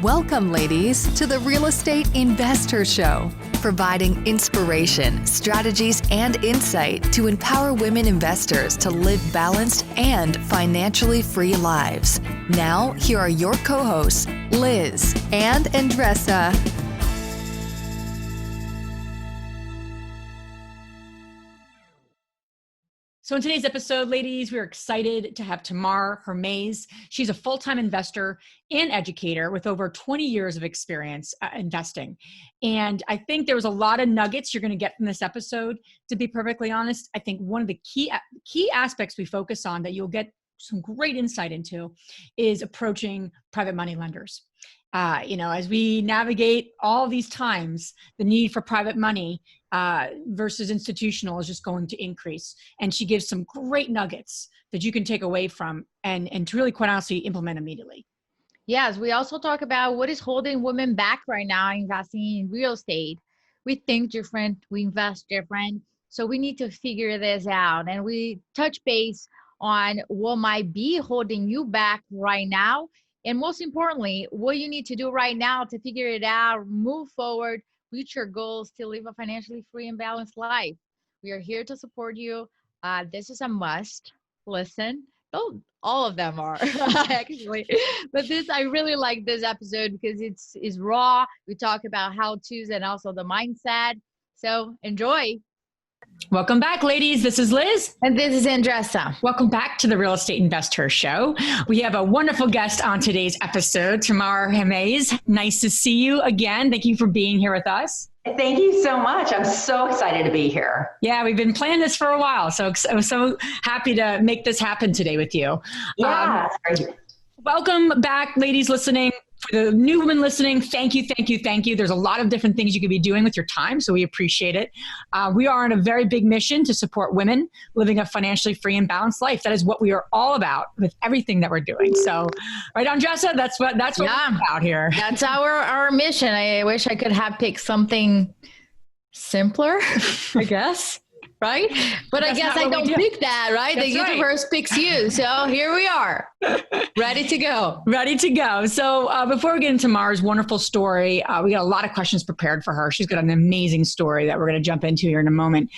Welcome, ladies, to the Real Estate Investor Show, providing inspiration, strategies, and insight to empower women investors to live balanced and financially free lives. Now, here are your co-hosts, Liz and Andressa. So in today's episode, ladies, we're excited to have Tamar Hermes. She's a full-time investor and educator with over 20 years of experience investing. And I think there was a lot of nuggets you're going to get from this episode. To be perfectly honest, I think one of the key aspects we focus on that you'll get some great insight into is approaching private money lenders. As we navigate all these times, the need for private money versus institutional is just going to increase. And she gives some great nuggets that you can take away from and to really, quite honestly, implement immediately. Yes, we also talk about what is holding women back right now investing in real estate. We think different, we invest different. So we need to figure this out. And we touch base on what might be holding you back right now. And most importantly, what you need to do right now to figure it out, move forward, reach your goals to live a financially free and balanced life. We are here to support you. This is a must listen. Oh, all of them are actually, but I really like this episode because it's raw. We talk about how-tos and also the mindset. So enjoy. Welcome back, ladies. This is Liz. And this is Andressa. Welcome back to the Real Estate Investor Show. We have a wonderful guest on today's episode, Tamar Hermes. Nice to see you again. Thank you for being here with us. Thank you so much. I'm so excited to be here. Yeah, we've been planning this for a while. So I'm so happy to make this happen today with you. Yeah. Welcome back, ladies listening. For the new women listening, thank you, thank you, thank you. There's a lot of different things you could be doing with your time, so we appreciate it. We are on a very big mission to support women living a financially free and balanced life. That is what we are all about with everything that we're doing. So, right, Andressa, that's what we're about here. That's our mission. I wish I could have picked something simpler, I guess. Right? But I guess I don't pick that, right? That's the universe picks you. So here we are, ready to go. Ready to go. So before we get into Mars' wonderful story, we got a lot of questions prepared for her. She's got an amazing story that we're going to jump into here in a moment.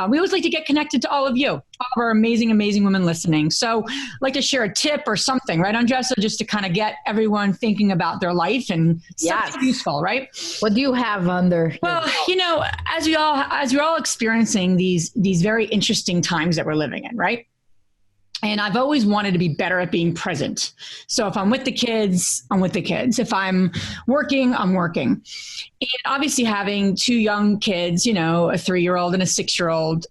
We always like to get connected to all of you, all of our amazing, amazing women listening. So I'd like to share a tip or something, right, Andressa, just to kind of get everyone thinking about their life and something useful, right? What do you have under? Well, as we're all experiencing these very interesting times that we're living in, right? And I've always wanted to be better at being present. So if I'm with the kids, I'm with the kids. If I'm working, I'm working. And obviously having two young kids, a 3-year-old and a 6-year-old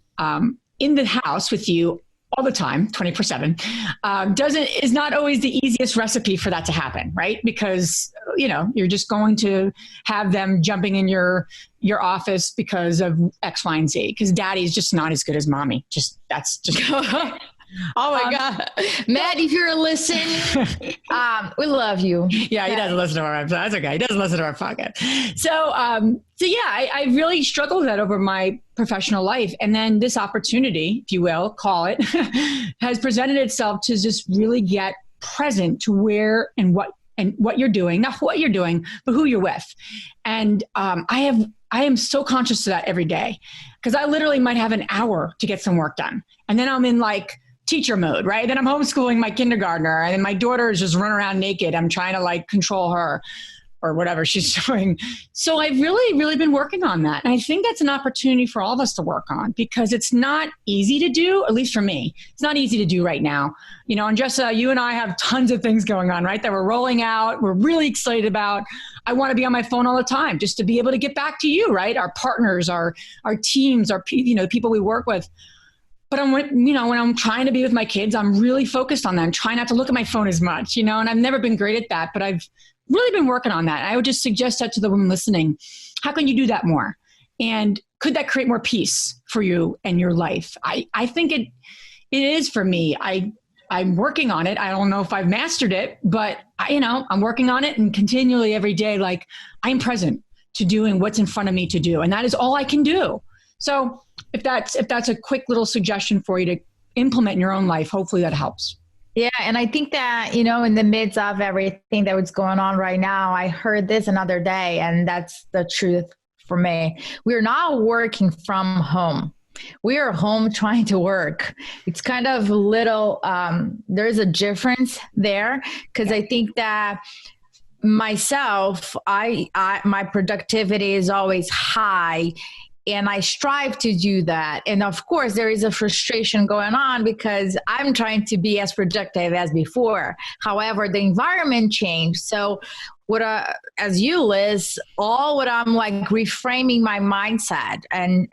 in the house with you all the time, 24/7, is not always the easiest recipe for that to happen, right? Because, you're just going to have them jumping in your office because of X, Y, and Z, because daddy's just not as good as mommy. That's just. Oh my God. Matt, if you're listening, we love you. Yeah, he doesn't listen to our episode. That's okay. He doesn't listen to our podcast. So I really struggled with that over my professional life. And then this opportunity, if you will, call it, has presented itself to just really get present to where and what you're doing, not what you're doing, but who you're with. And I am so conscious of that every day, because I literally might have an hour to get some work done. And then I'm in teacher mode, right? Then I'm homeschooling my kindergartner, and then my daughter is just running around naked. I'm trying to control her or whatever she's doing. So I've really, really been working on that. And I think that's an opportunity for all of us to work on, because it's not easy to do, at least for me. It's not easy to do right now. Andressa, you and I have tons of things going on, right? That we're rolling out. We're really excited about. I want to be on my phone all the time just to be able to get back to you, right? Our partners, our teams, the people we work with. But when I'm trying to be with my kids, I'm really focused on them, trying not to look at my phone as much, and I've never been great at that, but I've really been working on that. I would just suggest that to the women listening. How can you do that more? And could that create more peace for you and your life? I think it is for me. I'm working on it. I don't know if I've mastered it, but I'm working on it, and continually every day, I'm present to doing what's in front of me to do. And that is all I can do. So if that's a quick little suggestion for you to implement in your own life, hopefully that helps. Yeah. And I think that, you know, in the midst of everything that was going on right now, I heard this another day, and that's the truth for me. We're not working from home. We are home trying to work. It's kind of little, there's a difference there, because I think that myself, my productivity is always high, and I strive to do that. And of course, there is a frustration going on because I'm trying to be as productive as before. However, the environment changed. So as you, Liz, what I'm like reframing my mindset and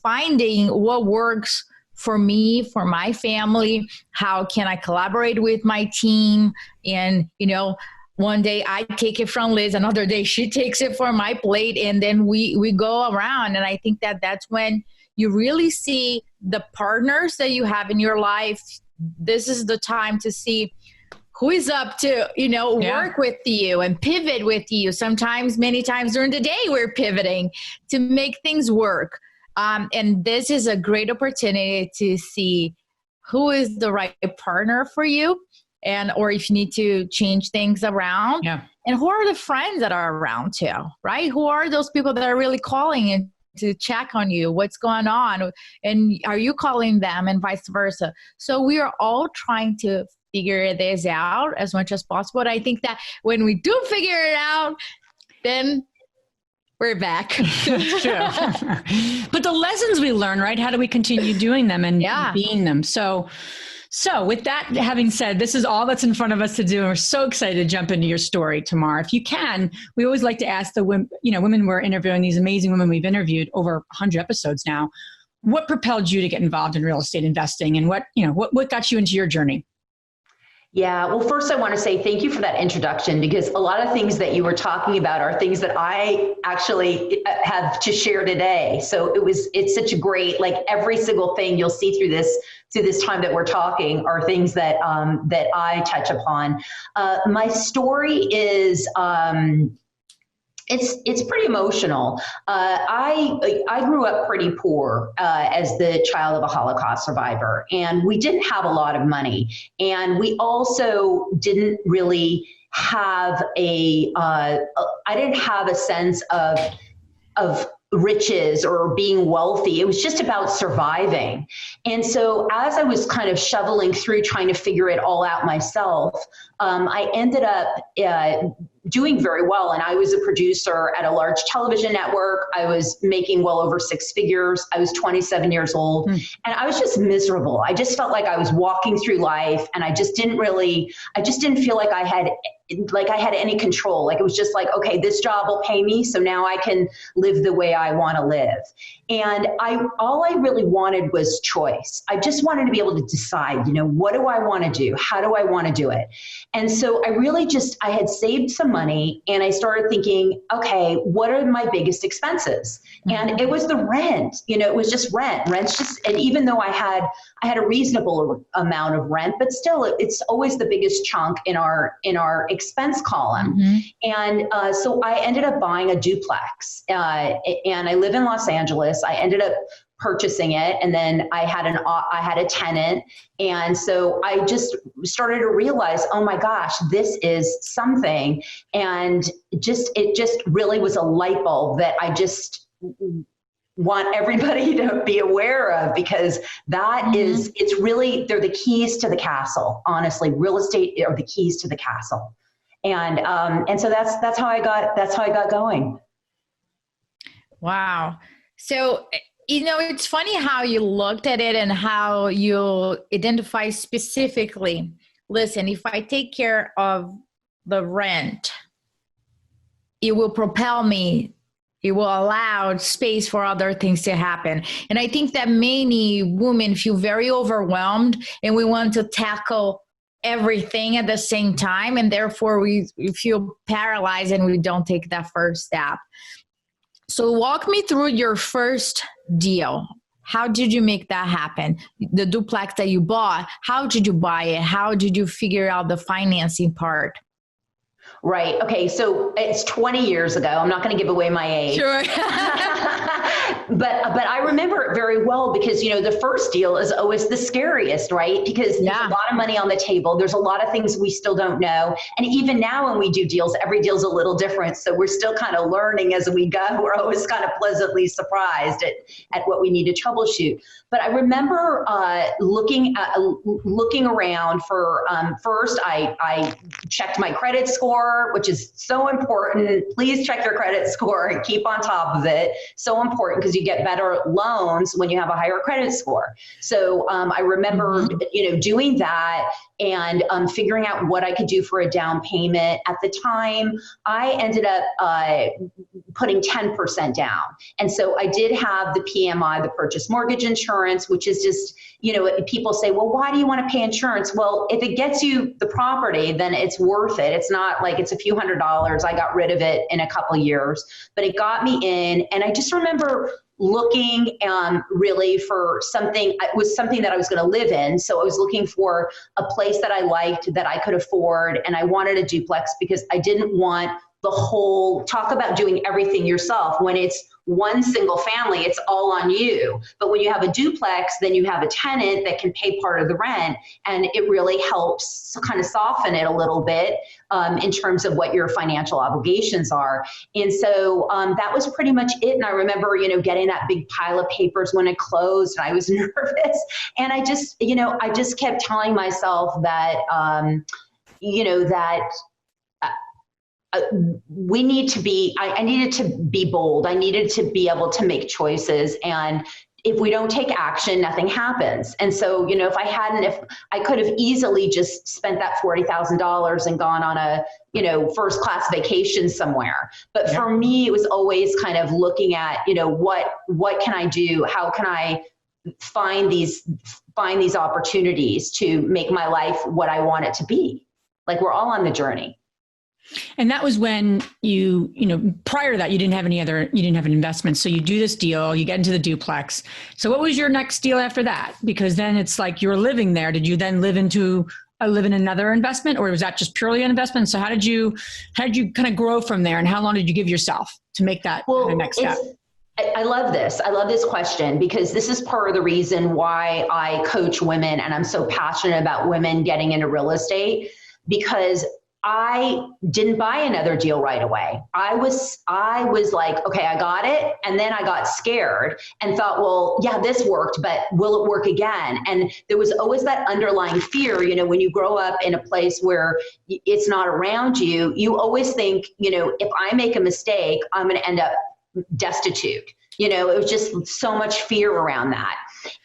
finding what works for me, for my family. How can I collaborate with my team? And, you know, one day I take it from Liz, another day she takes it for my plate, and then we go around. And I think that that's when you really see the partners that you have in your life. This is the time to see who is up to, you know, work with you and pivot with you. Sometimes, many times during the day, we're pivoting to make things work. And this is a great opportunity to see who is the right partner for you, or if you need to change things around, and who are the friends that are around too, right? Who are those people that are really calling in to check on you, what's going on, and are you calling them, and vice versa. So we are all trying to figure this out as much as possible. And I think that when we do figure it out, then we're back. True. But the lessons we learn, right? How do we continue doing them and being them? So with that having said, this is all that's in front of us to do. And we're so excited to jump into your story, Tamar. If you can, we always like to ask the women, women we're interviewing, these amazing women we've interviewed over 100 episodes now, what propelled you to get involved in real estate investing, and what got you into your journey? Yeah, well, first I want to say thank you for that introduction, because a lot of things that you were talking about are things that I actually have to share today. So it's such a great, like every single thing you'll see through this time that we're talking are things that that I touch upon. My story is it's pretty emotional. I grew up pretty poor as the child of a Holocaust survivor, and we didn't have a lot of money, and we also didn't really have I didn't have a sense of riches or being wealthy. It was just about surviving. And so as I was kind of shoveling through trying to figure it all out myself, I ended up doing very well. And I was a producer at a large television network. I was making well over 6 figures. I was 27 years old, and I was just miserable. I just felt like I was walking through life, and I just didn't feel like I had any control. Like it was just like, okay, this job will pay me, so now I can live the way I want to live. And all I really wanted was choice. I just wanted to be able to decide, what do I want to do? How do I want to do it? And so I had saved some money, and I started thinking, okay, what are my biggest expenses? And it was the rent. It was just rent. And even though I had a reasonable amount of rent, but still it's always the biggest chunk in our expense column. And so I ended up buying a duplex, and I live in Los Angeles. I ended up purchasing it, and then I had a tenant, and so I just started to realize, oh my gosh, this is something, and it just really was a light bulb that I just want everybody to be aware of, because that is, it's really, they're the keys to the castle. Honestly, real estate are the keys to the castle, and so that's how I got going. Wow. So, it's funny how you looked at it and how you identify specifically, listen, if I take care of the rent, it will propel me. It will allow space for other things to happen. And I think that many women feel very overwhelmed, and we want to tackle everything at the same time. And therefore we feel paralyzed and we don't take that first step. So walk me through your first deal. How did you make that happen? The duplex that you bought, how did you buy it? How did you figure out the financing part? Right. Okay. So it's 20 years ago. I'm not going to give away my age. Sure. But I remember it very well because, the first deal is always the scariest, right? Because there's a lot of money on the table. There's a lot of things we still don't know. And even now when we do deals, every deal's a little different. So we're still kind of learning as we go. We're always kind of pleasantly surprised at what we need to troubleshoot. But I remember looking around for, first I checked my credit score, which is so important. Please check your credit score and keep on top of it. So important because you get better loans when you have a higher credit score. So I remember, doing that and figuring out what I could do for a down payment. At the time, I ended up putting 10% down. And so I did have the PMI, the purchase mortgage insurance, which is just, people say, well, why do you want to pay insurance? Well, if it gets you the property, then it's worth it. It's not like it's a few $100s. I got rid of it in a couple of years, but it got me in. And I just remember looking really for something. It was something that I was going to live in. So I was looking for a place that I liked, that I could afford. And I wanted a duplex because I didn't want the whole talk about doing everything yourself. When it's one single family, it's all on you. But when you have a duplex, then you have a tenant that can pay part of the rent. And it really helps kind of soften it a little bit in terms of what your financial obligations are. And so that was pretty much it. And I remember, getting that big pile of papers when it closed, and I was nervous. And I just kept telling myself that, we need to be, I needed to be bold. I needed to be able to make choices. And if we don't take action, nothing happens. And so, if I could have easily just spent that $40,000 and gone on a, first class vacation somewhere. But for me, it was always kind of looking at, what can I do? How can I find these opportunities to make my life what I want it to be? Like, we're all on the journey. And that was when prior to that, you didn't have an investment. So you do this deal, you get into the duplex. So what was your next deal after that? Because then it's like you're living there. Did you then live in another investment, or was that just purely an investment? So how did you kind of grow from there, and how long did you give yourself to make that the next step? I love this. I love this question because this is part of the reason why I coach women, and I'm so passionate about women getting into real estate, because I didn't buy another deal right away. I was like, okay, I got it. And then I got scared and thought, well, yeah, this worked, but will it work again? And there was always that underlying fear, when you grow up in a place where it's not around you, you always think, if I make a mistake, I'm going to end up destitute. It was just so much fear around that.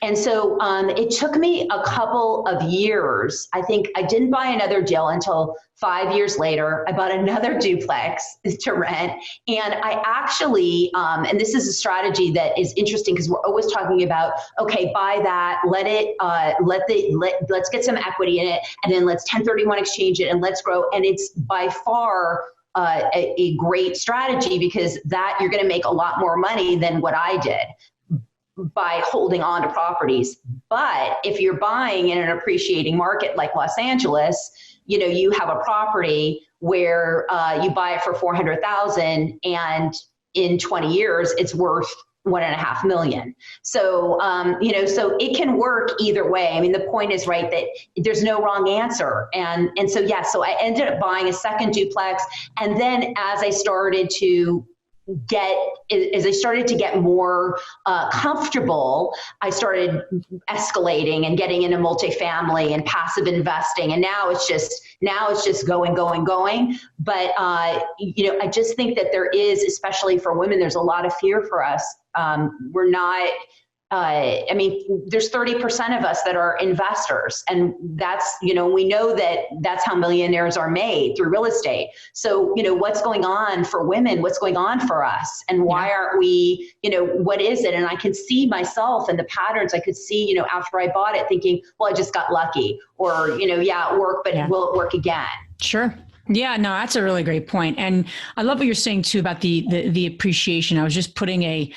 And so it took me a couple of years. I think I didn't buy another deal until 5 years later. I bought another duplex to rent. And I actually, and this is a strategy that is interesting because we're always talking about, okay, buy that, let's get some equity in it, and then let's 1031 exchange it and let's grow. And it's by far a great strategy because that you're going to make a lot more money than what I did by holding on to properties. But if you're buying in an appreciating market like Los Angeles, you have a property where you buy it for $400,000 and in 20 years it's worth $1.5 million. So, so it can work either way. I mean, the point is, right, that there's no wrong answer. And so, so I ended up buying a second duplex. And then as I started to get more comfortable, I started escalating and getting into multifamily and passive investing. And now it's just going. But, I just think that there is, especially for women, there's a lot of fear for us. We're not, there's 30% of us that are investors, and that's, we know that that's how millionaires are made, through real estate. So, what's going on for women? What's going on for us? And why aren't we, what is it? And I can see myself and the patterns. I could see, after I bought it thinking, well, I just got lucky, or, it worked, but will it work again? Sure. Yeah, no, that's a really great point. And I love what you're saying too about the appreciation. I was just putting a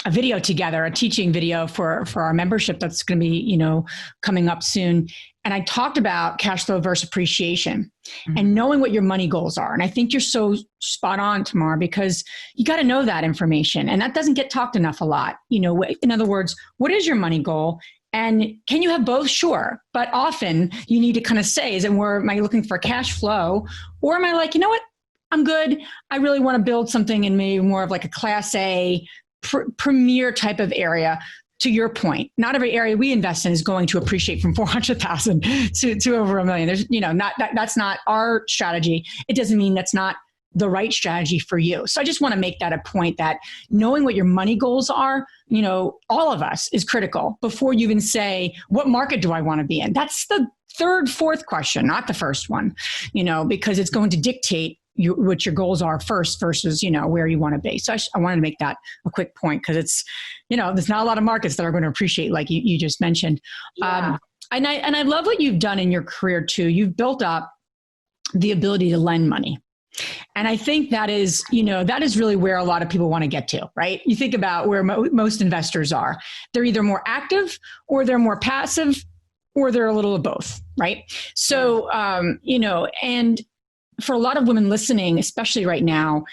video together, a teaching video for our membership that's going to be, coming up soon. And I talked about cash flow versus appreciation and knowing what your money goals are. And I think you're so spot on, Tamar, because you got to know that information. And that doesn't get talked enough a lot. In other words, what is your money goal? And can you have both? Sure. But often you need to kind of say, am I looking for cash flow? Or am I like, you know what? I'm good. I really want to build something in maybe more of like a class A premier type of area. To your point, not every area we invest in is going to appreciate from 400,000 to over $1 million. There's, that's not our strategy. It doesn't mean that's not the right strategy for you. So I just want to make that a point that knowing what your money goals are, all of us is critical before you even say, what market do I want to be in? That's the third, fourth question, not the first one, because it's going to dictate what your goals are first versus, where you want to be. So I wanted to make that a quick point because it's, there's not a lot of markets that are going to appreciate like you just mentioned. Yeah. And I love what you've done in your career too. You've built up the ability to lend money. And I think that is really where a lot of people want to get to, right? You think about where most investors are. They're either more active or they're more passive or they're a little of both, right? So, and for a lot of women listening, especially right now,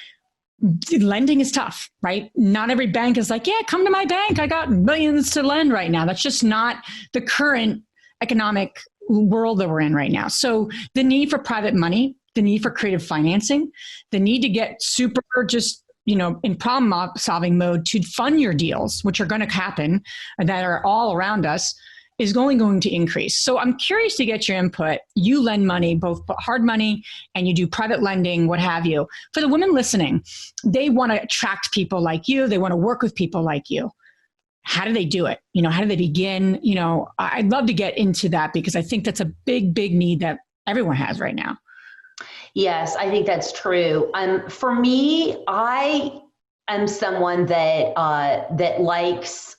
lending is tough, right? Not every bank is like, yeah, come to my bank. I got millions to lend right now. That's just not the current economic world that we're in right now. So the need for private money, the need for creative financing, the need to get super just, in problem solving mode to fund your deals, which are going to happen that are all around us, is going to increase. So I'm curious to get your input. You lend money, both hard money and you do private lending, what have you. For the women listening, they want to attract people like you. They want to work with people like you. How do they do it? How do they begin? I'd love to get into that because I think that's a big, big need that everyone has right now. Yes, I think that's true. For me, I am someone that likes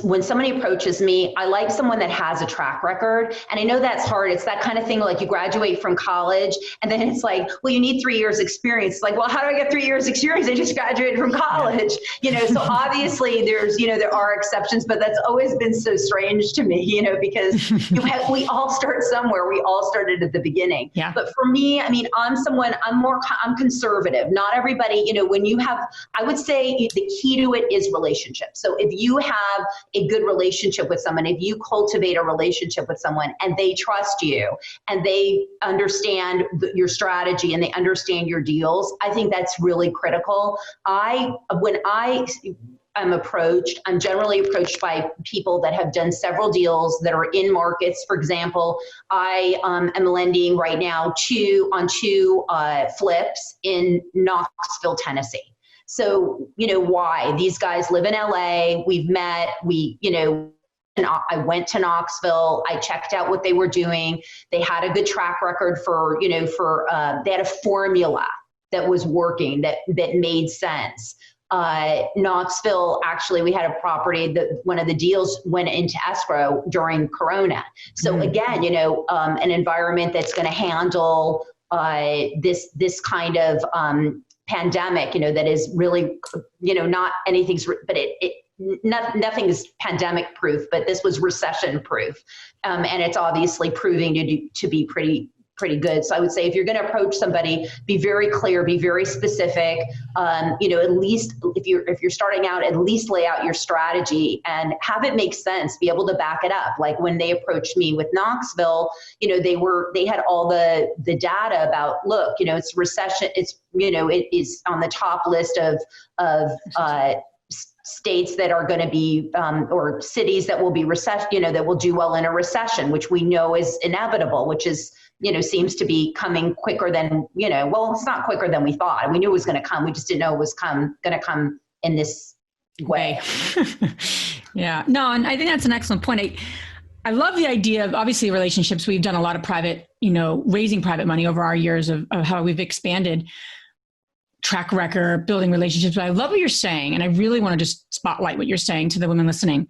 when somebody approaches me, I like someone that has a track record. And I know that's hard. It's that kind of thing like you graduate from college and then it's like, well, you need 3 years experience. It's like, well, how do I get 3 years experience? I just graduated from college, so obviously there are exceptions, but that's always been so strange to me, because we all start somewhere. We all started at the beginning. Yeah. But for me, I'm conservative. Not everybody, I would say the key to it is relationships. So if you have a good relationship with someone, if you cultivate a relationship with someone and they trust you and they understand your strategy and they understand your deals, I think that's really critical. When I am approached, I'm generally approached by people that have done several deals that are in markets. For example, I am lending right now on two flips in Knoxville, Tennessee. So, why? These guys live in LA. We've met, and I went to Knoxville. I checked out what they were doing. They had a good track record they had a formula that was working, that made sense. Knoxville, actually, we had a property that one of the deals went into escrow during Corona. So again, an environment that's going to handle this kind of pandemic, that is really, not anything's, but nothing is pandemic proof, but this was recession proof. And it's obviously proving to be pretty good. So I would say if you're going to approach somebody, be very clear, be very specific. At least if you're starting out, at least lay out your strategy and have it make sense, be able to back it up. Like when they approached me with Knoxville, they had all the data about, look, it's recession. It is on the top list of states that are going to be, or cities that will be that will do well in a recession, which we know is inevitable, which is, seems to be coming quicker than, well, it's not quicker than we thought. We knew it was going to come. We just didn't know it was going to come in this way. Yeah, no, and I think that's an excellent point. I love the idea of, obviously, relationships. We've done a lot of private, raising private money over our years of how we've expanded track record, building relationships. But I love what you're saying. And I really want to just spotlight what you're saying to the women listening.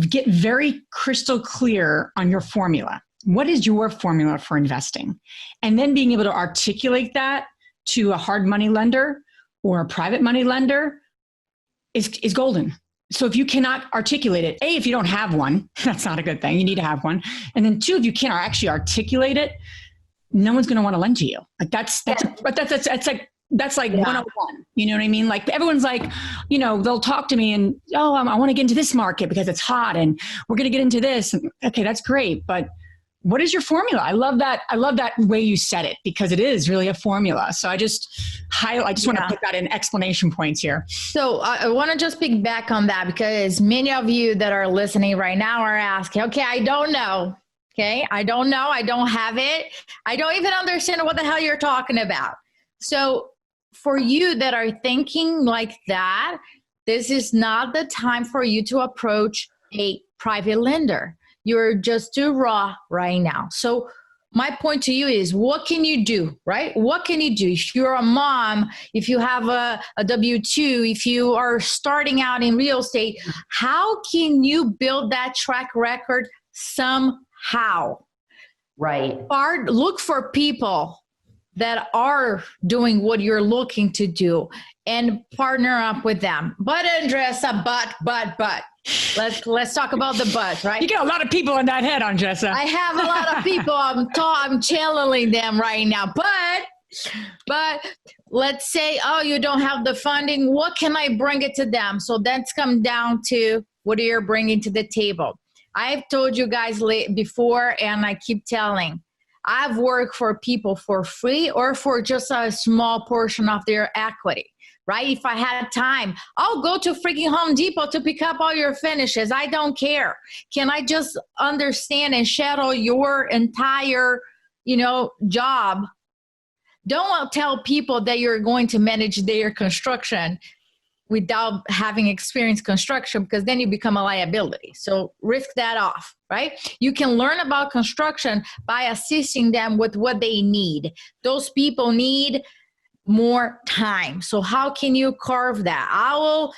Get very crystal clear on your formula. What is your formula for investing? And then being able to articulate that to a hard money lender or a private money lender is golden. So if you cannot articulate it, A, if you don't have one, that's not a good thing. You need to have one. And then 2, if you can't actually articulate it, no one's going to want to lend to you. Like that's like 101. You know what I mean? Like everyone's like, they'll talk to me and, I want to get into this market because it's hot and we're going to get into this. And, okay, that's great. But what is your formula? I love that way you said it, because it is really a formula. So I just want to put that in explanation points here. So I want to just pick back on that, because many of you that are listening right now are asking, okay, I don't know. Okay. I don't know. I don't have it. I don't even understand what the hell you're talking about. So for you that are thinking like that, this is not the time for you to approach a private lender. You're just too raw right now. So my point to you is, what can you do, right? What can you do? If you're a mom, if you have a W-2, if you are starting out in real estate, how can you build that track record somehow? Right. Look for people that are doing what you're looking to do and partner up with them. But Andressa, but. Let's talk about the but, right? You get a lot of people in that head, Andressa. I have a lot of people. I'm channeling them right now. But let's say, you don't have the funding. What can I bring it to them? So that's come down to what you're bringing to the table. I've told you guys before, and I keep telling, I've worked for people for free or for just a small portion of their equity. Right? If I had time, I'll go to freaking Home Depot to pick up all your finishes. I don't care. Can I just understand and shadow your entire, job? Don't tell people that you're going to manage their construction without having experienced construction, because then you become a liability. So risk that off, right? You can learn about construction by assisting them with what they need. Those people need more time. So how can you carve that? I'll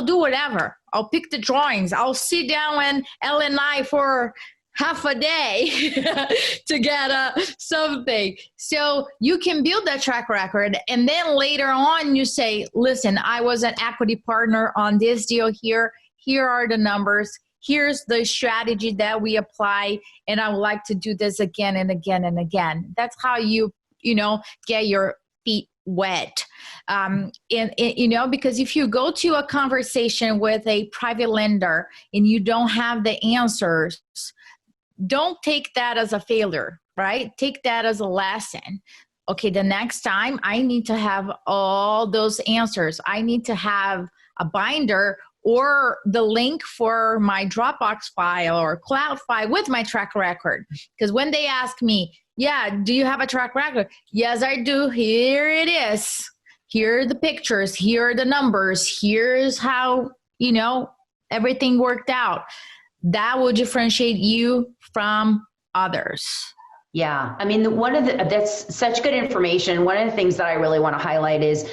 do whatever. I'll pick the drawings. I'll sit down and L&I for half a day to get something. So you can build that track record. And then later on you say, listen, I was an equity partner on this deal here. Here are the numbers. Here's the strategy that we apply. And I would like to do this again and again and again. That's how you get your feet wet. Because if you go to a conversation with a private lender and you don't have the answers, don't take that as a failure, right? Take that as a lesson. Okay, the next time I need to have all those answers. I need to have a binder or the link for my Dropbox file or cloud file with my track record. Because when they ask me, do you have a track record? Yes, I do. Here it is. Here are the pictures. Here are the numbers. Here's how, everything worked out. That will differentiate you from others. Yeah. I mean, that's such good information. One of the things that I really want to highlight is,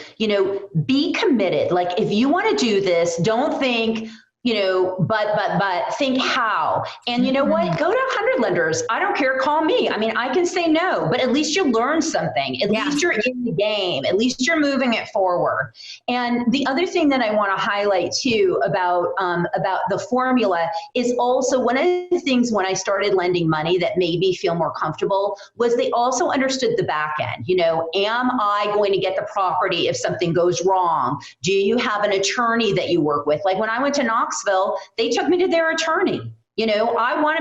be committed. Like if you want to do this, don't think, but think how. And you know what? Go to 100 lenders. I don't care. Call me. I mean, I can say no, but at least you learn something. At least you're in the game. At least you're moving it forward. And the other thing that I want to highlight too about the formula is also one of the things when I started lending money that made me feel more comfortable was they also understood the back end. Am I going to get the property if something goes wrong? Do you have an attorney that you work with? Like when I went to Knoxville, they took me to their attorney. I want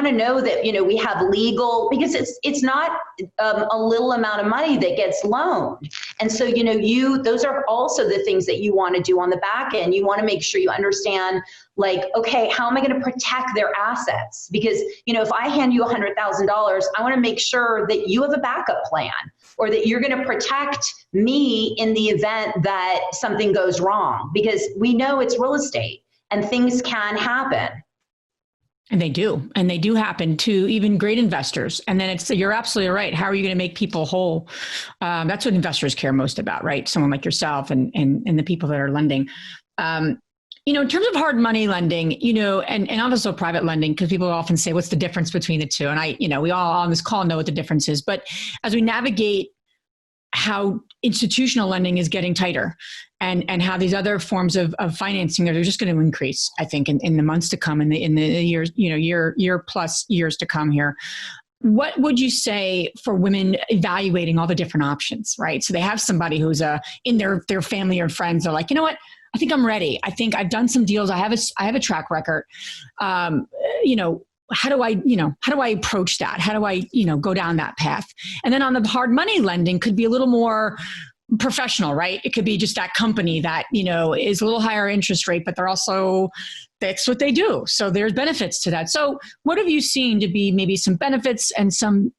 to know that, we have legal, because it's not a little amount of money that gets loaned. And so, those are also the things that you want to do on the back end. You want to make sure you understand, like, okay, how am I going to protect their assets? Because, if I hand you $100,000, I want to make sure that you have a backup plan, or that you're going to protect me in the event that something goes wrong, because we know it's real estate and things can happen. And they do happen to even great investors. And then you're absolutely right. How are you going to make people whole? That's what investors care most about, right? Someone like yourself and the people that are lending. In terms of hard money lending, and also private lending, because people often say, what's the difference between the two? And we all on this call know what the difference is. But as we navigate how institutional lending is getting tighter and how these other forms of financing are just going to increase, I think, in the months to come, in the years, year plus years to come here. What would you say for women evaluating all the different options, right? So they have somebody who's in their family or friends. They're like, you know what? I think I'm ready. I think I've done some deals. I have a track record. How do I approach that? How do I, go down that path? And then on the hard money lending could be a little more professional, right? It could be just that company that, is a little higher interest rate, but that's what they do. So there's benefits to that. So what have you seen to be maybe some benefits and some,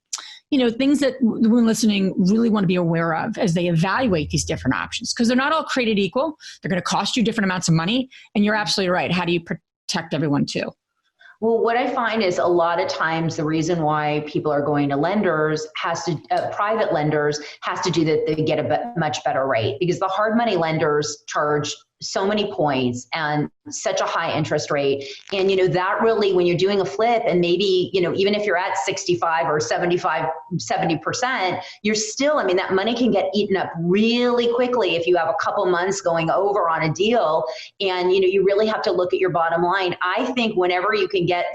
things that the women listening really want to be aware of as they evaluate these different options? Because they're not all created equal. They're going to cost you different amounts of money. And you're absolutely right. How do you protect everyone too? Well, what I find is a lot of times the reason why people are going to lenders private lenders has to do that they get a much better rate, because the hard money lenders charge so many points and such a high interest rate. And, that really, when you're doing a flip and maybe, even if you're at 65 or 70%, you're still, that money can get eaten up really quickly if you have a couple months going over on a deal. And, you really have to look at your bottom line. I think whenever you can get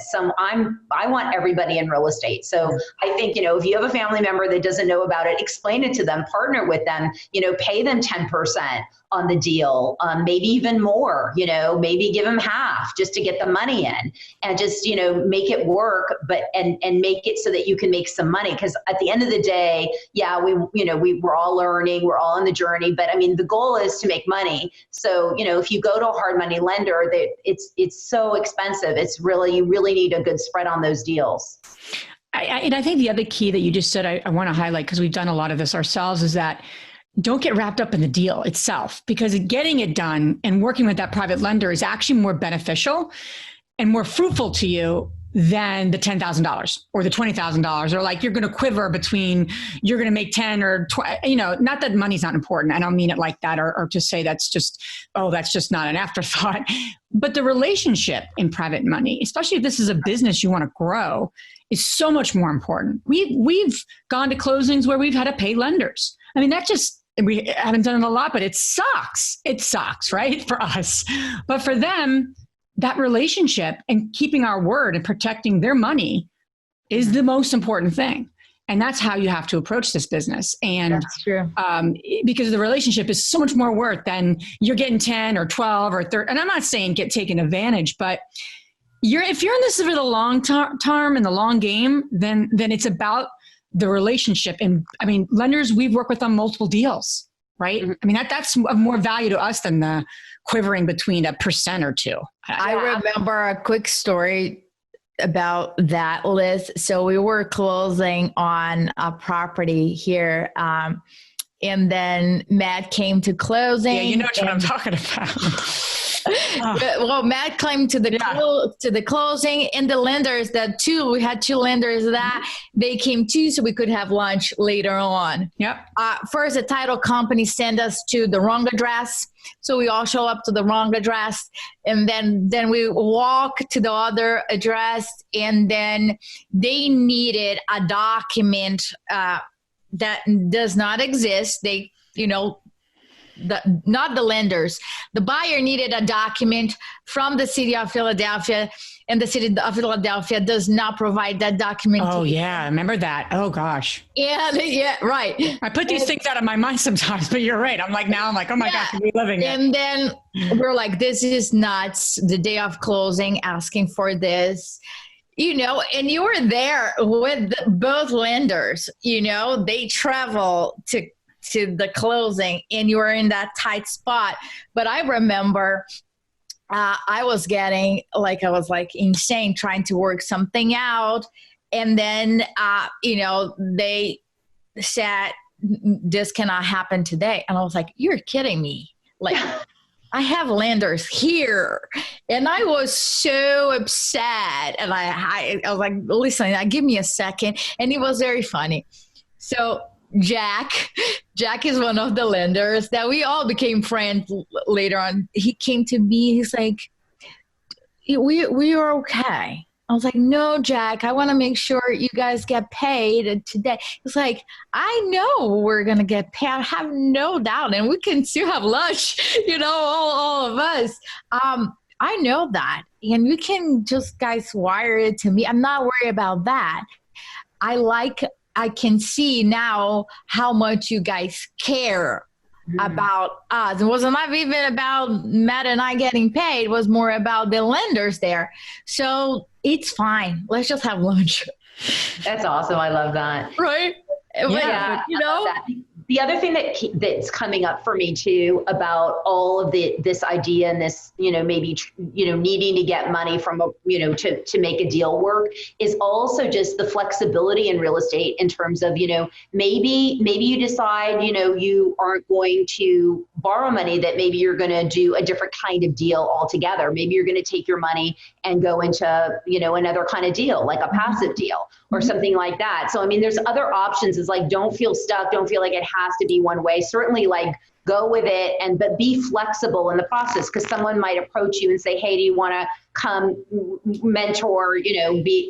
I want everybody in real estate. So I think, if you have a family member that doesn't know about it, explain it to them, partner with them, pay them 10% on the deal, maybe even more, maybe give them half just to get the money in and just, make it work, but, and make it so that you can make some money. Cause at the end of the day, yeah, we're all learning, we're all on the journey, but the goal is to make money. So, if you go to a hard money lender, it's so expensive. You really need a good spread on those deals. And I think the other key that you just said, I want to highlight, because we've done a lot of this ourselves, is that don't get wrapped up in the deal itself, because getting it done and working with that private lender is actually more beneficial and more fruitful to you than the $10,000 or the $20,000, or like you're going to quiver between you're going to make 10 or 20, not that money's not important. I don't mean it like that, or to say that's just not an afterthought, but the relationship in private money, especially if this is a business you want to grow, is so much more important. We've gone to closings where we've had to pay lenders. We haven't done it a lot, but it sucks. It sucks, right? For us. But for them, that relationship and keeping our word and protecting their money is the most important thing. And that's how you have to approach this business. And that's true. Because the relationship is so much more worth than you're getting 10 or 12 or 30. And I'm not saying get taken advantage, but if you're in this for the long term and the long game, then it's about the relationship. And lenders, we've worked with on multiple deals, right? Mm-hmm. That's of more value to us than the quivering between 1% or 2%. I remember a quick story about that, Liz. So we were closing on a property here. And then Matt came to closing. Yeah, you know what I'm talking about. Well, Matt came to the closing, and the lenders we had two lenders that they came too, so we could have lunch later on. Yep. First, the title company sent us to the wrong address. So we all show up to the wrong address, and then we walk to the other address, and then they needed a document that does not exist. They, not the lenders. The buyer needed a document from the city of Philadelphia, and the city of Philadelphia does not provide that document. Oh, yeah. I remember that. Oh, gosh. Yeah, right. I put these things out of my mind sometimes, but you're right. I'm like, oh my gosh, we're living it. And then we're like, this is nuts. The day of closing, asking for this. And you were there with both lenders, they travel to the closing, and you were in that tight spot. But I remember I was getting insane trying to work something out. And then, they said, this cannot happen today. And I was like, you're kidding me. I have lenders here. And I was so upset. And I was like, listen, give me a second. And it was very funny. So Jack is one of the lenders that we all became friends later on. He came to me. He's like, we are okay. I was like, no, Jack, I want to make sure you guys get paid today. It's like, I know we're going to get paid. I have no doubt. And we can still have lunch, all of us. I know that. And you can just guys wire it to me. I'm not worried about that. I can see now how much you guys care about us. It wasn't even about Matt and I getting paid. It was more about the lenders there. So it's fine. Let's just have lunch. That's awesome. I love that. Right? Yeah. The other thing that's coming up for me too about all of this idea and this, maybe, needing to get money from, to make a deal work is also just the flexibility in real estate in terms of, maybe you decide, you aren't going to borrow money, that maybe you're going to do a different kind of deal altogether. Maybe you're going to take your money and go into, another kind of deal, like a passive deal or something like that. So, I mean, there's other options. It's like, don't feel stuck. Don't feel like it has to be one way. Certainly like go with it but be flexible in the process, because someone might approach you and say, hey, do you want to come mentor,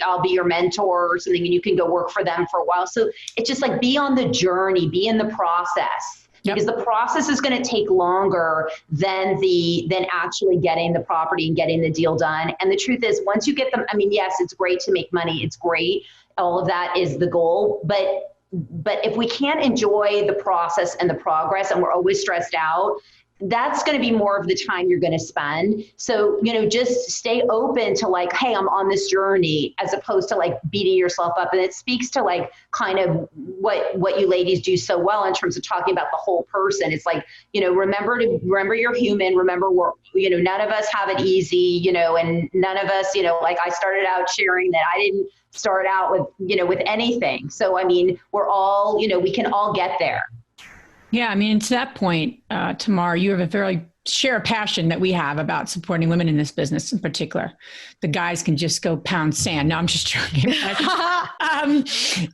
I'll be your mentor or something, and you can go work for them for a while. So it's just like, be on the journey, be in the process. Yep. Because the process is going to take longer than actually getting the property and getting the deal done. And the truth is, once you get them, I mean, yes, it's great to make money. It's great. All of that is the goal. But if we can't enjoy the process and the progress, and we're always stressed out, that's going to be more of the time you're going to spend. So, just stay open to like, hey, I'm on this journey, as opposed to like beating yourself up. And it speaks to like kind of what you ladies do so well in terms of talking about the whole person. It's like, remember you're human. Remember none of us have it easy, and none of us, like I started out sharing that I didn't start out with anything. So, I mean, we're all, we can all get there. Yeah, I mean, to that point, Tamar, you have share a passion that we have about supporting women in this business in particular. The guys can just go pound sand. No, I'm just joking.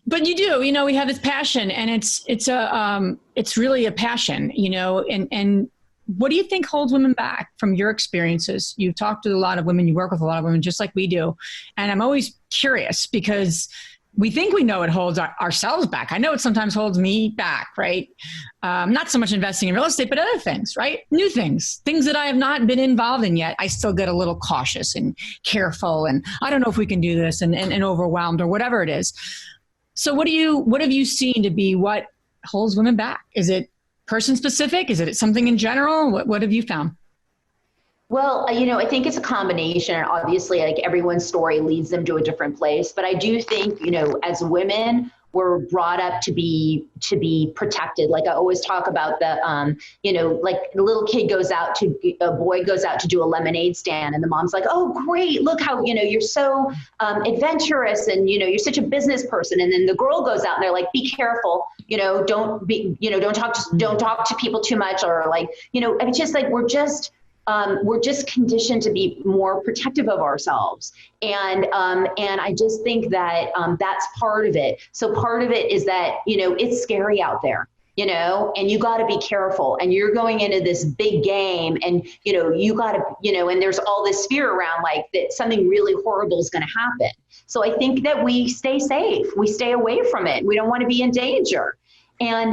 But you do, we have this passion, and it's really a passion, and what do you think holds women back from your experiences? You talk to a lot of women, you work with a lot of women just like we do. And I'm always curious because we think we know it holds ourselves back. I know it sometimes holds me back, right? Not so much investing in real estate, but other things, right? New things that I have not been involved in yet. I still get a little cautious and careful, and I don't know if we can do this, and overwhelmed, or whatever it is. So what have you seen to be what holds women back? Is it person specific? Is it something in general? What have you found? Well, I think it's a combination. Obviously, like everyone's story leads them to a different place. But I do think, as women, we're brought up to be protected. Like I always talk about the, like the little kid a boy goes out to do a lemonade stand, and the mom's like, oh, great. Look how, you're so adventurous, and, you're such a business person. And then the girl goes out and they're like, be careful, don't talk to people too much, or like, it's just like, we're just conditioned to be more protective of ourselves. And I just think that that's part of it. So part of it is that, it's scary out there, and you got to be careful, and you're going into this big game, and, you got to, and there's all this fear around like that something really horrible is going to happen. So I think that we stay safe, we stay away from it. We don't want to be in danger. And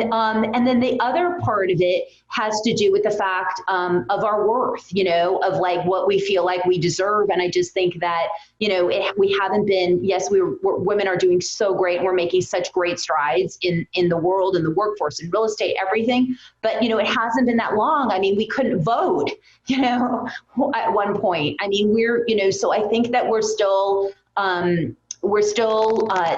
then the other part of it has to do with the fact of our worth, of like what we feel like we deserve. And I just think that, we haven't been, yes, women are doing so great, and we're making such great strides in the world, in the workforce, in real estate, everything. But, it hasn't been that long. I mean, we couldn't vote, at one point. I mean, so I think that we're still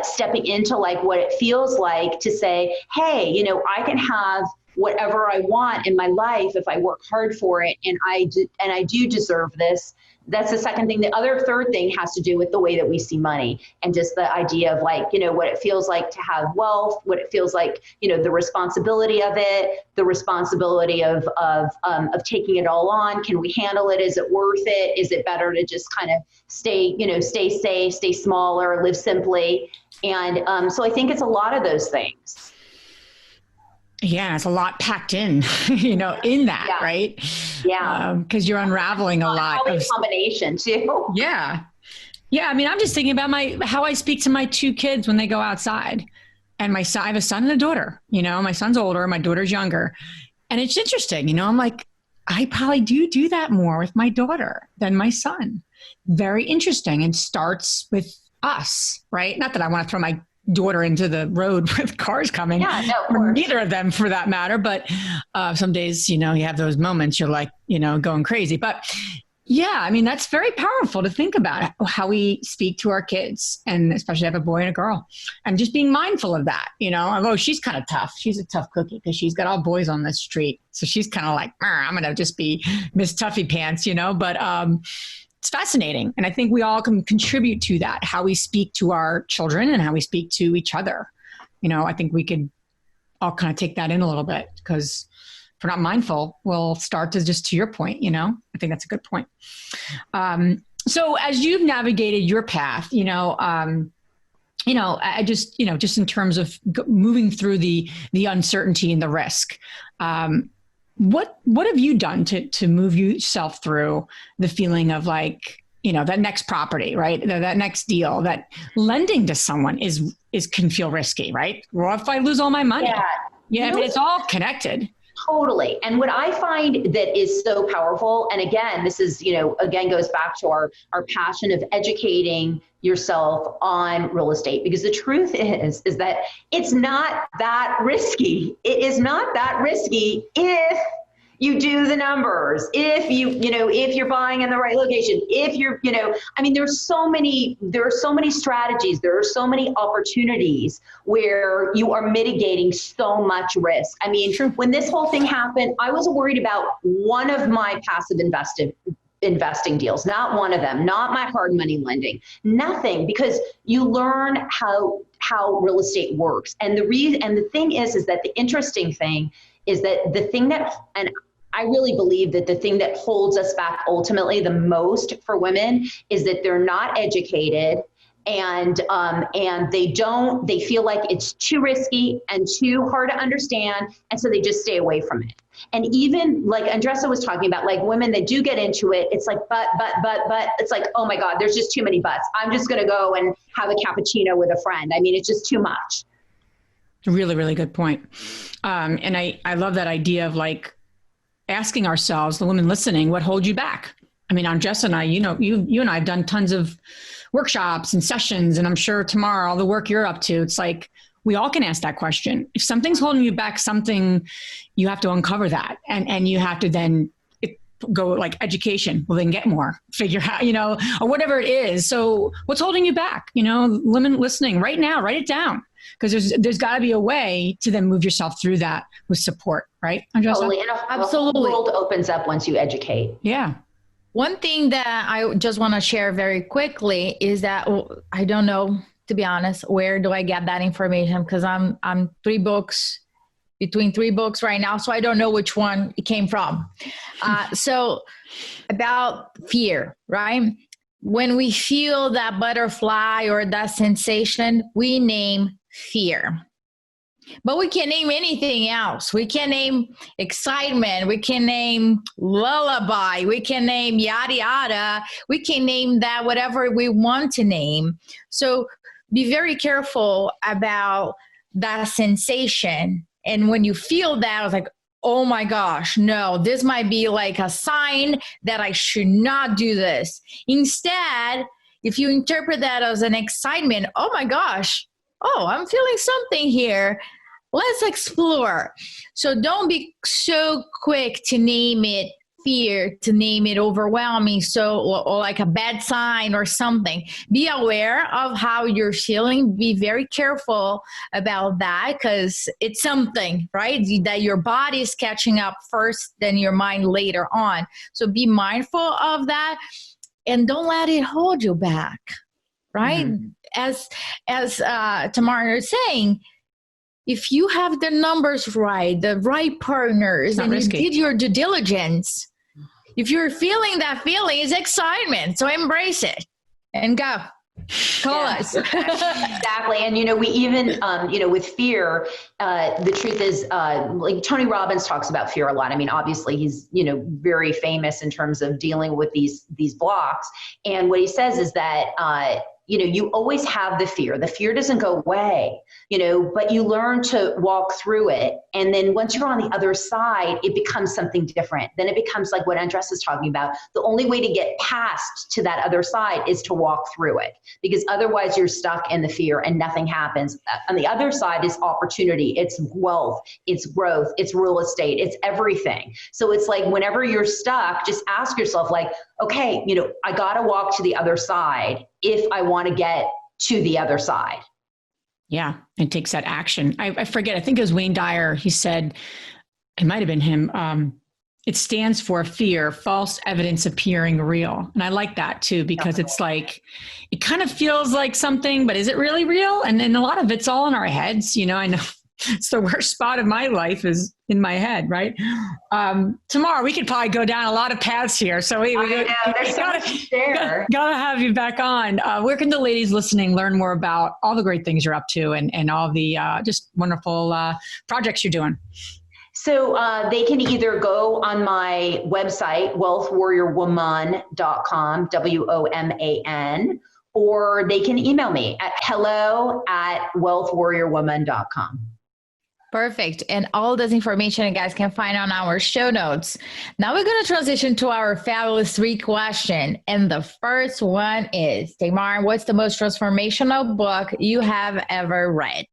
stepping into like what it feels like to say, hey, I can have whatever I want in my life if I work hard for it, and I do deserve this. That's the second thing. The third thing has to do with the way that we see money, and just the idea of like, what it feels like to have wealth, what it feels like, the responsibility of it, the responsibility of taking it all on. Can we handle it? Is it worth it? Is it better to just kind of stay safe, stay smaller, live simply? And so I think it's a lot of those things. Yeah, it's a lot packed in, in that, yeah. Right? Yeah. Because you're unraveling a lot of combination too. Yeah. Yeah. I mean, I'm just thinking about how I speak to my two kids when they go outside. And my son, I have a son and a daughter, my son's older, my daughter's younger. And it's interesting, I'm like, I probably do that more with my daughter than my son. Very interesting. And starts with us, right? Not that I want to throw my daughter into the road with cars coming, or neither of them for that matter. But some days, you have those moments you're like, going crazy. But yeah, I mean, that's very powerful to think about how we speak to our kids, and especially have a boy and a girl, and just being mindful of that. Oh, she's kind of tough. She's a tough cookie because she's got all boys on the street. So she's kind of like, I'm going to just be Miss Tuffy Pants, but it's fascinating. And I think we all can contribute to that, how we speak to our children and how we speak to each other. I think we could all kind of take that in a little bit, because if we're not mindful, we'll start to your point, I think that's a good point. So as you've navigated your path, I just, just in terms of moving through the uncertainty and the risk, what have you done to move yourself through the feeling of like, that next property, right? That next deal, that lending to someone can feel risky, right? What if I lose all my money? Yeah. I mean, it's all connected. Totally. And what I find that is so powerful, and again, this is, again, goes back to our passion of educating yourself on real estate, because the truth is that it's not that risky. It is not that risky if you do the numbers, if if you're buying in the right location, if you're, I mean, there are so many strategies, there are so many opportunities where you are mitigating so much risk. I mean, when this whole thing happened, I was worried about one of my passive investing deals, not one of them, not my hard money lending, nothing, because you learn how real estate works. And the thing is that the interesting thing is that the thing that, and I really believe that the thing that holds us back ultimately the most for women is that they're not educated, and they feel like it's too risky and too hard to understand. And so they just stay away from it. And even like Andressa was talking about, like women that do get into it, it's like, but it's like, oh my God, there's just too many buts. I'm just going to go and have a cappuccino with a friend. I mean, it's just too much. Really, really good point. And I love that idea of like asking ourselves, the women listening, what holds you back? I mean, Andressa and I, you and I have done tons of workshops and sessions, and I'm sure Tamar, all the work you're up to, it's like, we all can ask that question. If something's holding you back, you have to uncover that. And you have to then go like education, well then get more, figure out, or whatever it is. So what's holding you back? Women listening right now, write it down. Because there's got to be a way to then move yourself through that with support, right, Andressa? Totally. And absolutely, the world opens up once you educate. Yeah. One thing that I just want to share very quickly is that I don't know, to be honest, where do I get that information? Because I'm between three books right now, so I don't know which one it came from. So about fear, right? When we feel that butterfly or that sensation, we name fear. But we can name anything else. We can name excitement. We can name lullaby. We can name yada yada. We can name that whatever we want to name. So be very careful about that sensation. And when you feel that, it's like, oh my gosh, no, this might be like a sign that I should not do this. Instead, if you interpret that as an excitement, oh my gosh, I'm feeling something here. Let's explore. So don't be so quick to name it fear, to name it overwhelming, or like a bad sign or something. Be aware of how you're feeling. Be very careful about that, because it's something, right, that your body is catching up first, then your mind later on. So be mindful of that and don't let it hold you back, right? Mm-hmm. As Tamar is saying, if you have the numbers right, the right partners, and risky. You did your due diligence, if you're feeling that feeling, it's excitement. So embrace it and go. Call us. Exactly. And, we even, with fear, the truth is, like Tony Robbins talks about fear a lot. I mean, obviously he's, very famous in terms of dealing with these blocks. And what he says is that, you always have the fear. The fear doesn't go away, but you learn to walk through it. And then once you're on the other side, it becomes something different. Then it becomes like what Andres is talking about. The only way to get past to that other side is to walk through it, because otherwise you're stuck in the fear and nothing happens. On the other side is opportunity. It's wealth, it's growth, it's real estate, it's everything. So it's like whenever you're stuck, just ask yourself like, okay, I got to walk to the other side if I want to get to the other side. Yeah, it takes that action. I forget, I think it was Wayne Dyer. He said, it might have been him, it stands for fear, false evidence appearing real. And I like that too, because it's like, it kind of feels like something, but is it really real? And then a lot of it's all in our heads. I know it's the worst spot of my life is in my head, right? Tamar, we could probably go down a lot of paths here. So there's so much to share. Gotta have you back on. Where can the ladies listening learn more about all the great things you're up to and all the just wonderful projects you're doing? So they can either go on my website, wealthwarriorwoman.com, WOMAN, or they can email me at hello@wealthwarriorwoman.com. Perfect. And all this information you guys can find on our show notes. Now we're going to transition to our fabulous 3 question. And the first one is, Tamar, what's the most transformational book you have ever read?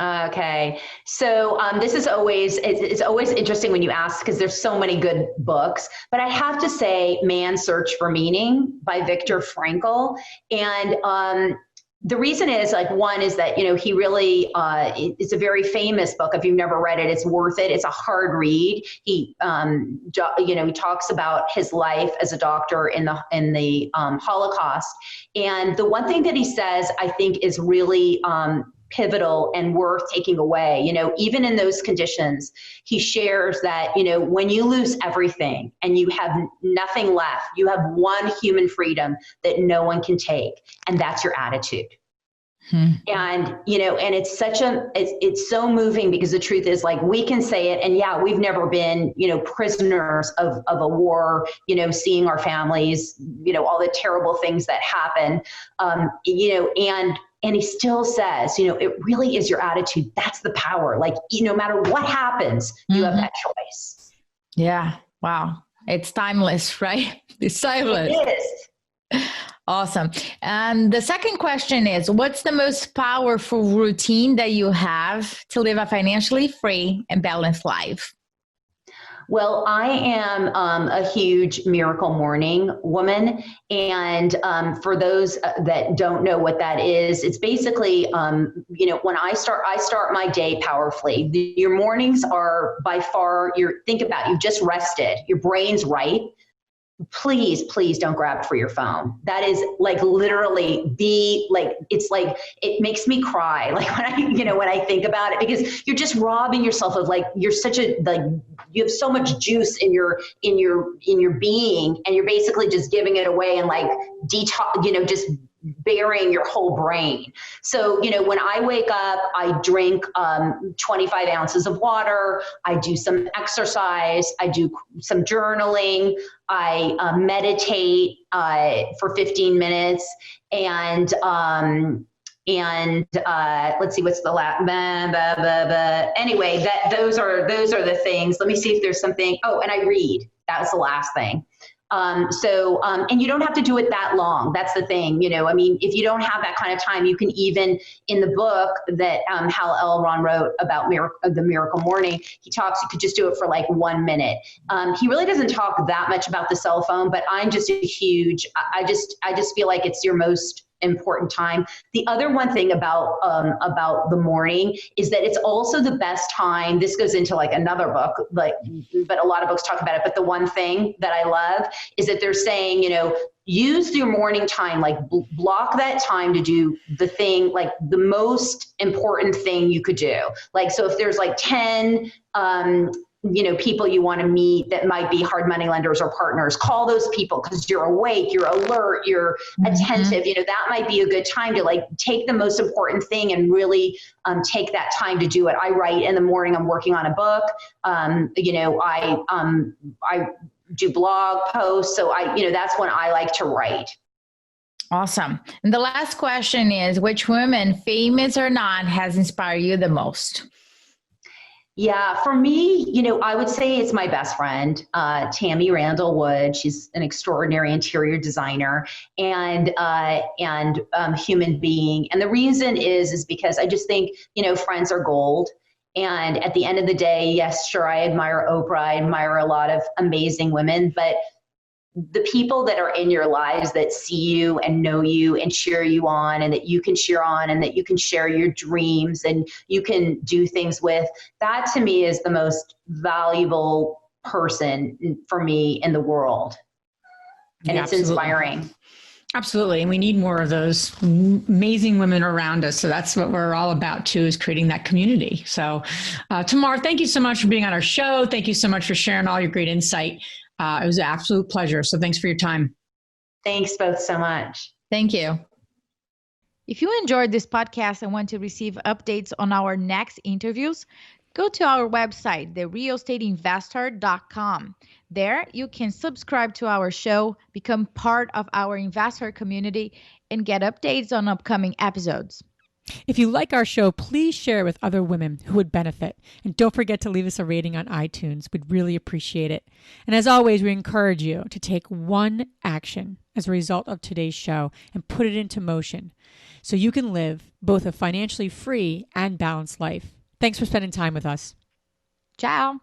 Okay. So this is always, it's always interesting when you ask, because there's so many good books, but I have to say Man's Search for Meaning by Viktor Frankl. And the reason is one is that, he really, it's a very famous book. If you've never read it, it's worth it. It's a hard read. He, he talks about his life as a doctor in the Holocaust. And the one thing that he says, I think is really, pivotal and worth taking away, even in those conditions, he shares that, when you lose everything and you have nothing left, you have one human freedom that no one can take. And that's your attitude. And, and it's it's so moving, because the truth is we can say it, and yeah, we've never been, prisoners of a war, seeing our families, all the terrible things that happen, and he still says, it really is your attitude. That's the power. No matter what happens, you have that choice. Yeah. Wow. It's timeless, right? It's timeless. It is. Awesome. And the second question is, what's the most powerful routine that you have to live a financially free and balanced life? Well, I am a huge Miracle Morning woman. And for those that don't know what that is, it's basically, when I start my day powerfully. Your mornings are by far, think about, you just rested, your brain's right. Please don't grab for your phone. That is literally it makes me cry. When I think about it, because you're just robbing yourself of you're such a, you have so much juice in your being, and you're basically just giving it away and detox, just burying your whole brain. So, when I wake up, I drink 25 ounces of water. I do some exercise. I do some journaling. I meditate for 15 minutes. And let's see, what's the last, anyway, those are the things. Let me see if there's something. Oh, and I read. That was the last thing. And you don't have to do it that long. That's the thing, if you don't have that kind of time, you can even, in the book that Hal Elron wrote about the Miracle Morning, you could just do it for 1 minute. He really doesn't talk that much about the cell phone, but I'm just I just feel like it's your most important time. The other one thing about the morning is that it's also the best time. This goes into another book, but a lot of books talk about it. But the one thing that I love is that they're saying, use your morning time, block that time to do the thing, the most important thing you could do. So if there's 10 people you want to meet that might be hard money lenders or partners. Call those people because you're awake, you're alert, you're attentive. That might be a good time to like take the most important thing and really take that time to do it. I write in the morning. I'm working on a book. I do blog posts. So that's when I like to write. Awesome. And the last question is, which woman, famous or not, has inspired you the most? Yeah, for me, I would say it's my best friend, Tammy Randall Wood. She's an extraordinary interior designer and human being. And the reason is because I just think, friends are gold. And at the end of the day, yes, sure, I admire Oprah. I admire a lot of amazing women, but the people that are in your lives that see you and know you and cheer you on and that you can cheer on and that you can share your dreams and you can do things with, that to me is the most valuable person for me in the world. And it's inspiring. Absolutely. And we need more of those amazing women around us. So that's what we're all about too, is creating that community. So Tamar, thank you so much for being on our show. Thank you so much for sharing all your great insight. It was an absolute pleasure. So thanks for your time. Thanks both so much. Thank you. If you enjoyed this podcast and want to receive updates on our next interviews, go to our website, therealestateinvestor.com. There you can subscribe to our show, become part of our investor community, and get updates on upcoming episodes. If you like our show, please share it with other women who would benefit. And don't forget to leave us a rating on iTunes. We'd really appreciate it. And as always, we encourage you to take one action as a result of today's show and put it into motion so you can live both a financially free and balanced life. Thanks for spending time with us. Ciao.